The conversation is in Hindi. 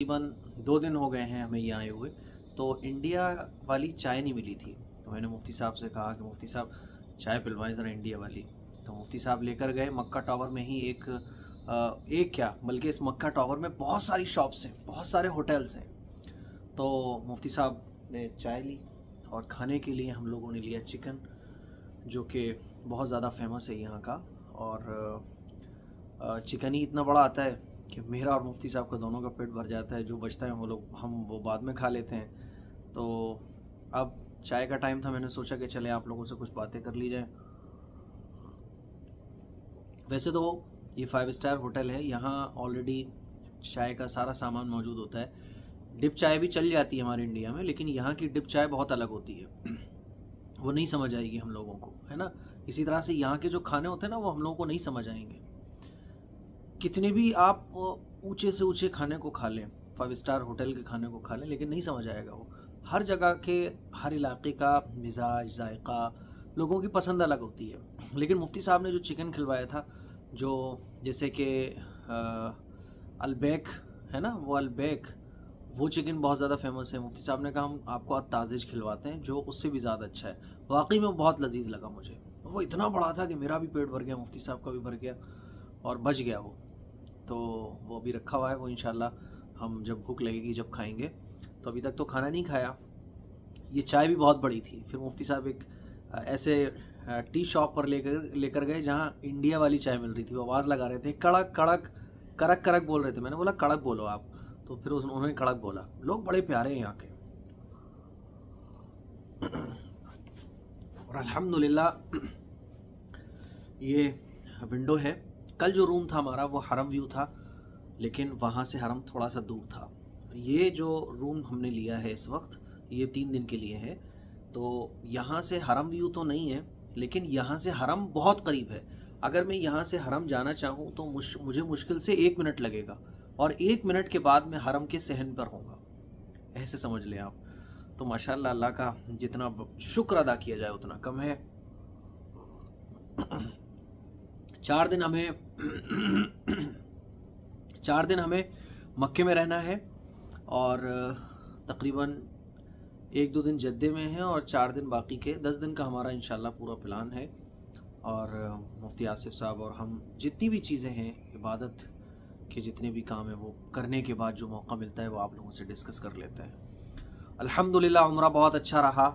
तकरीबन 2 दिन हो गए हैं हमें यहाँ आए हुए, तो इंडिया वाली चाय नहीं मिली थी। तो मैंने मुफ्ती साहब से कहा कि मुफ्ती साहब चाय पिलवाएं ज़रा इंडिया वाली। तो मुफ्ती साहब लेकर गए। मक्का टावर में ही एक क्या बल्कि इस मक्का टावर में बहुत सारी शॉप्स हैं, बहुत सारे होटल्स हैं। तो मुफ्ती साहब ने चाय ली और खाने के लिए हम लोगों ने लिया चिकन, जो कि बहुत ज़्यादा फेमस है यहाँ का। और चिकन ही इतना बड़ा आता है कि मेरा और मुफ्ती साहब का दोनों का पेट भर जाता है। जो बचता है वो बाद में खा लेते हैं। तो अब चाय का टाइम था, मैंने सोचा कि चले आप लोगों से कुछ बातें कर ली जाए। वैसे तो ये 5 स्टार होटल है, यहाँ ऑलरेडी चाय का सारा सामान मौजूद होता है। डिप चाय भी चल जाती है हमारे इंडिया में, लेकिन यहाँ की डिप चाय बहुत अलग होती है। वो नहीं समझ आएगी हम लोगों को, है ना। इसी तरह से यहाँ के जो खाने होते हैं ना, वो हम लोगों को नहीं समझ आएंगे। कितने भी आप ऊंचे से ऊंचे खाने को खा लें, 5 स्टार होटल के खाने को खा लें, लेकिन नहीं समझ आएगा वो। हर जगह के, हर इलाके का मिजाज, जायका, लोगों की पसंद अलग होती है। लेकिन मुफ्ती साहब ने जो चिकन खिलवाया था, जो जैसे कि अलबैक है ना, वो अलबैक, वो चिकन बहुत ज़्यादा फेमस है। मुफ्ती साहब ने कहा हम आपको ताज़ेज खिलवाते हैं, जो उससे भी ज़्यादा अच्छा है। वाकई में बहुत लजीज लगा मुझे। वो इतना बड़ा था कि मेरा भी पेट भर गया, मुफ्ती साहब का भी भर गया और बच गया वो। तो वो भी रखा हुआ है, वो इंशाल्लाह हम जब भूख लगेगी जब खाएंगे। तो अभी तक तो खाना नहीं खाया। ये चाय भी बहुत बड़ी थी। फिर मुफ्ती साहब एक ऐसे टी शॉप पर लेकर गए जहाँ इंडिया वाली चाय मिल रही थी। वो आवाज़ लगा रहे थे, कड़क कड़क, करक करक बोल रहे थे। मैंने बोला कड़क बोलो आप, तो फिर उन्होंने कड़क बोला। लोग बड़े प्यारे हैं यहाँ के। और अल्हम्दुलिल्लाह ये विंडो है। कल जो रूम था हमारा वो हरम व्यू था, लेकिन वहाँ से हरम थोड़ा सा दूर था। ये जो रूम हमने लिया है इस वक्त, ये 3 दिन के लिए है। तो यहाँ से हरम व्यू तो नहीं है, लेकिन यहाँ से हरम बहुत करीब है। अगर मैं यहाँ से हरम जाना चाहूँ तो मुझे मुश्किल से 1 मिनट लगेगा, और 1 मिनट के बाद मैं हरम के सहन पर होऊंगा, ऐसे समझ लें आप। तो माशाल्लाह, अल्लाह का जितना शुक्र अदा किया जाए उतना कम है। 4 दिन हमें मक्के में रहना है, और तकरीबन 1-2 दिन जद्दे में है, और 4 दिन बाकी के 10 दिन का हमारा इंशाल्लाह पूरा प्लान है। और मुफ्ती आसिफ साहब और हम जितनी भी चीज़ें हैं, इबादत के जितने भी काम हैं, वो करने के बाद जो मौका मिलता है वो आप लोगों से डिस्कस कर लेते हैं। अल्हम्दुलिल्लाह उम्रा बहुत अच्छा रहा।